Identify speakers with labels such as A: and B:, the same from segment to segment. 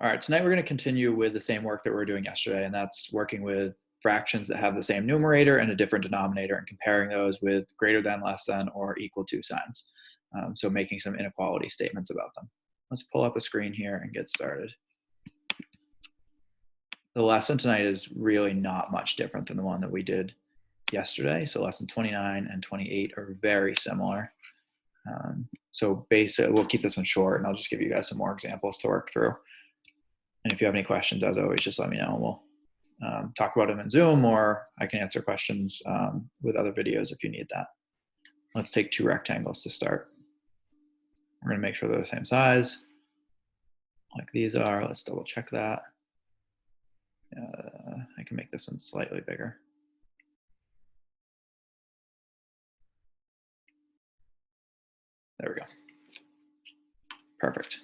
A: All right, tonight we're going to continue with the same work that we were doing yesterday, and that's working with fractions that have the same numerator and a different denominator and comparing those with greater than, less than, or equal to signs. So making some inequality statements about them. Let's pull up a screen here and get started. The lesson tonight is really not much different than the one that we did yesterday. So lesson 29 and 28 are very similar. So basically, we'll keep this one short, and I'll just give you guys some more examples to work through. And if you have any questions, as always, just let me know, and we'll talk about them in Zoom, or I can answer questions with other videos if you need that. Let's take two rectangles to start. We're going to make sure they're the same size, like these are. Let's double check that. I can make this one slightly bigger. There we go. Perfect.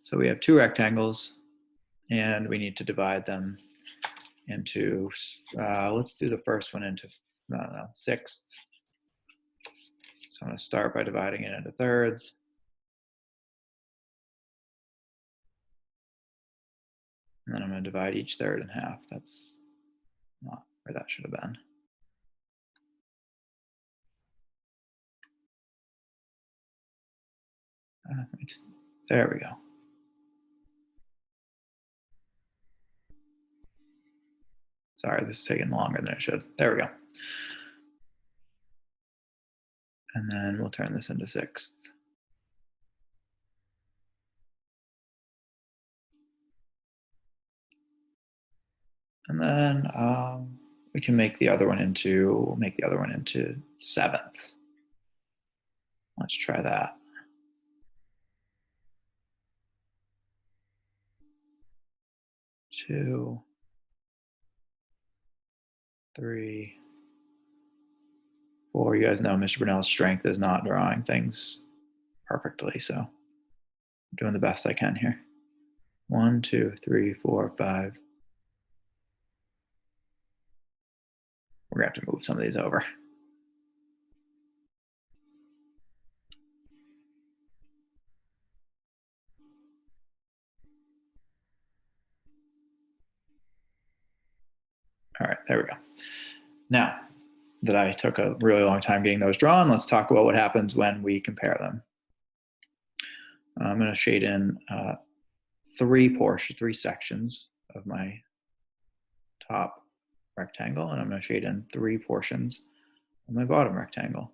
A: So we have two rectangles, and we need to divide them into, let's do the first one into, I don't know, sixths. So I'm going to start by dividing it into thirds. And then I'm going to divide each third in half. That's not where that should have been. There we go. Sorry, this is taking longer than it should. There we go. And then we'll turn this into sixths. And then we can make the other one into, sevenths. Let's try that. Two, three, four. You guys know Mr. Brunel's strength is not drawing things perfectly, so I'm doing the best I can here. 1, 2, 3, 4, 5. We're gonna have to move some of these over. All right, there we go. Now that I took a really long time getting those drawn, let's talk about what happens when we compare them. I'm going to shade in three sections of my top rectangle, and I'm going to shade in 3 portions of my bottom rectangle.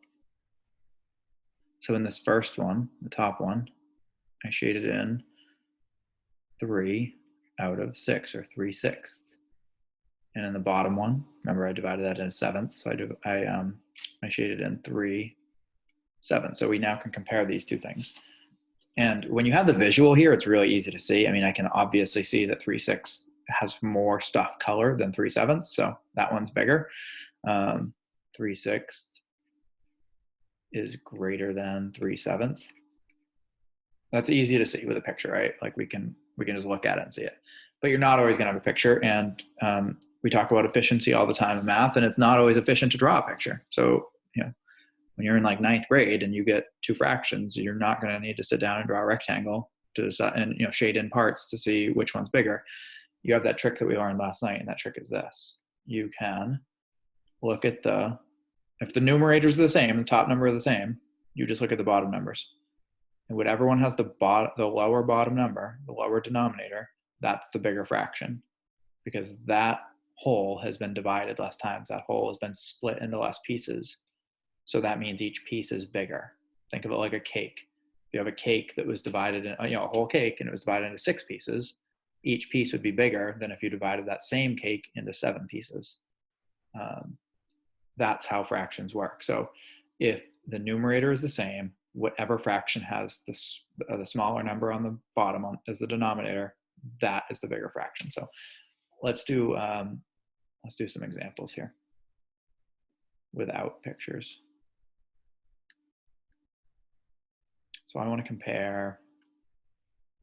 A: So in this first one, the top one, I shaded in 3 out of 6, or 3/6. And in the bottom one, remember I divided that into sevenths, so I shaded in 3/7. So we now can compare these two things. And when you have the visual here, it's really easy to see. I mean, I can obviously see that 3/6 has more stuff colored than 3/7, so that one's bigger. 3/6 is greater than 3/7. That's easy to see with a picture, right? Like we can just look at it and see it. But you're not always going to have a picture, and we talk about efficiency all the time in math, and it's not always efficient to draw a picture. So, you know, when you're in like 9th grade and you get 2 fractions, you're not going to need to sit down and draw a rectangle to decide, and shade in parts to see which one's bigger. You have that trick that we learned last night, and that trick is this: you can look at if the numerators are the same, the top number are the same, you just look at the bottom numbers, and whatever one has the lower bottom number, the lower denominator, that's the bigger fraction, because that whole has been divided less times. That whole has been split into less pieces. So that means each piece is bigger. Think of it like a cake. If you have a cake that was divided in, a whole cake, and it was divided into 6 pieces, each piece would be bigger than if you divided that same cake into 7 pieces. That's how fractions work. So if the numerator is the same, whatever fraction has the smaller number on the bottom as the denominator, that is the bigger fraction. So let's do some examples here without pictures. So I want to compare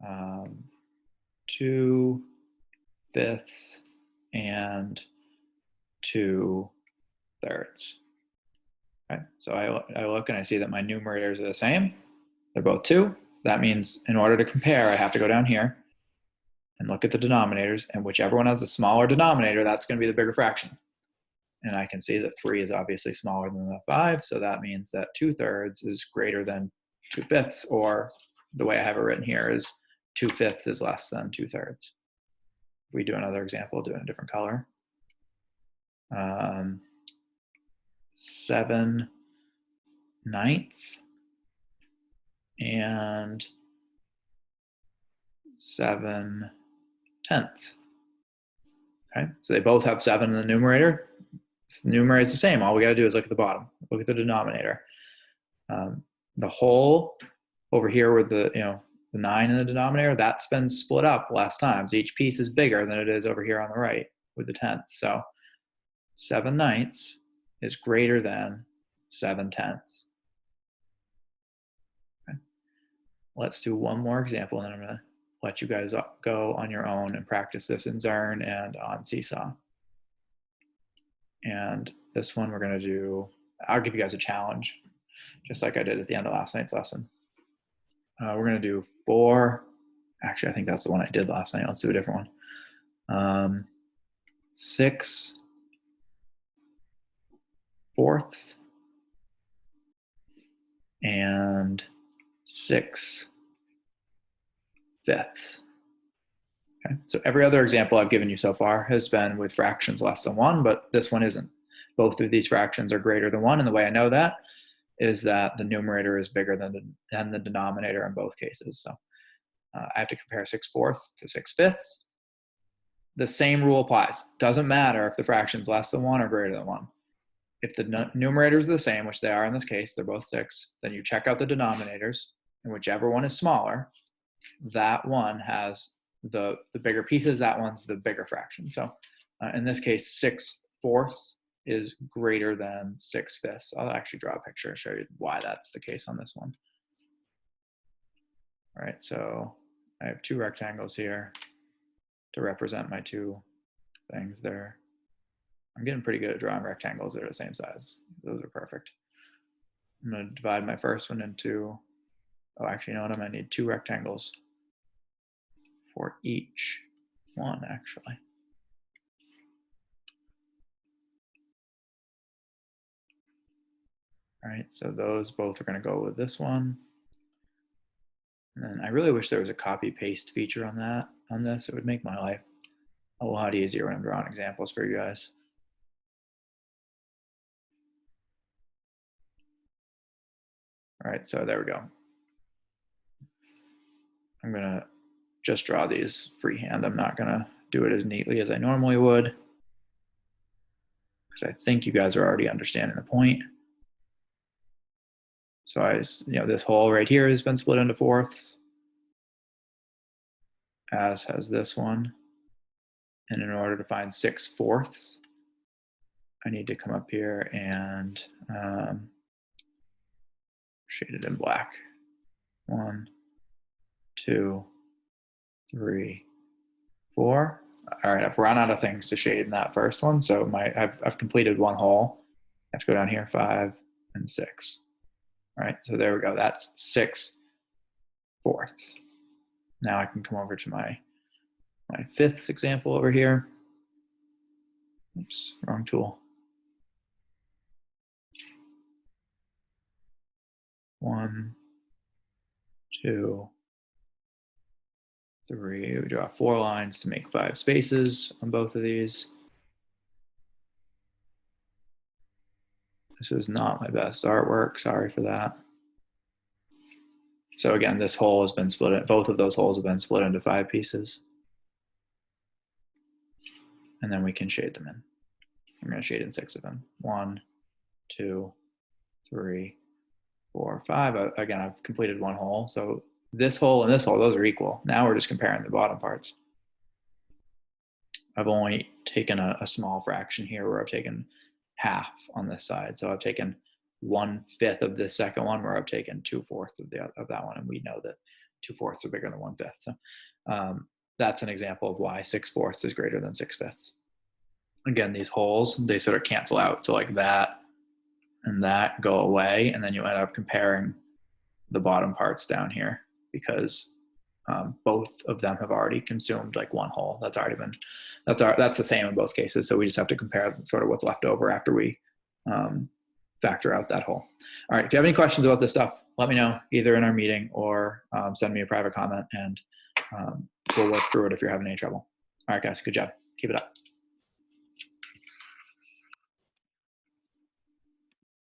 A: 2/5 and 2/3. Right? So I look and I see that my numerators are the same. They're both 2. That means in order to compare, I have to go down here and look at the denominators, and whichever one has the smaller denominator, that's going to be the bigger fraction. And I can see that 3 is obviously smaller than the 5, so that means that 2/3 is greater than 2/5, or the way I have it written here is 2/5 is less than 2/3. If we do another example, do it in a different color. 7/9 and 7/10. Okay, so they both have 7 in the numerator. The numerator is the same. All we got to do is look at the bottom, look at the denominator. The whole over here with the the 9 in the denominator, that's been split up less times. Each piece is bigger than it is over here on the right with the 10th. So 7/9 is greater than 7/10. Okay. Let's do one more example, and then I'm going to let you guys go on your own and practice this in Zern and on Seesaw. And this one we're going to do, I'll give you guys a challenge, just like I did at the end of last night's lesson. We're going to do 4, actually I think that's the one I did last night. Let's do a different one. 6/4 and 6/5. Okay, so every other example I've given you so far has been with fractions less than 1, but this one isn't. Both of these fractions are greater than 1, and the way I know that is that the numerator is bigger than the denominator in both cases. So I have to compare 6/4 to 6/5. The same rule applies. Doesn't matter if the fraction's less than 1 or greater than 1. If the numerators are the same, which they are in this case, they're both 6, then you check out the denominators, and whichever one is smaller, that one has the bigger pieces, that one's the bigger fraction. So in this case, 6/4 is greater than 6/5. I'll actually draw a picture and show you why that's the case on this one. All right, so I have 2 rectangles here to represent my 2 things there. I'm getting pretty good at drawing rectangles that are the same size. Those are perfect. I'm going to divide my first one into, oh, actually, you know what? I'm going to need 2 rectangles for each one, actually. All right, so those both are going to go with this one. And then I really wish there was a copy paste feature on this. It would make my life a lot easier when I'm drawing examples for you guys. All right, so there we go. I'm gonna just draw these freehand. I'm not gonna do it as neatly as I normally would, because I think you guys are already understanding the point. So this hole right here has been split into fourths, as has this one. And in order to find 6/4, I need to come up here and shade it in black. 1, 2, 3, 4. All right, I've run out of things to shade in that first one, so I've completed one hole. I have to go down here, 5 and 6. All right, so there we go. That's 6/4. Now I can come over to my 5th example over here. Oops, wrong tool. 1, 2, 3. We draw 4 lines to make 5 spaces on both of these. This is not my best artwork, sorry for that. So again, this hole has been split, both of those holes have been split into 5 pieces. And then we can shade them in. I'm going to shade in 6 of them. 1, 2, 3, 4, 5. Again, I've completed one hole. So this hole and this hole, those are equal. Now we're just comparing the bottom parts. I've only taken a small fraction here where I've taken half on this side. So I've taken 1/5 of this second one, where I've taken 2/4 of that one. And we know that 2/4 are bigger than 1/5. So that's an example of why 6/4 is greater than 6/5. Again, these holes, they sort of cancel out. So like that and that go away, and then you end up comparing the bottom parts down here, because both of them have already consumed like one hole. That's already been, that's the same in both cases. So we just have to compare sort of what's left over after we factor out that hole. All right, if you have any questions about this stuff, let me know either in our meeting or send me a private comment, and we'll work through it if you're having any trouble. All right, guys, good job. Keep it up.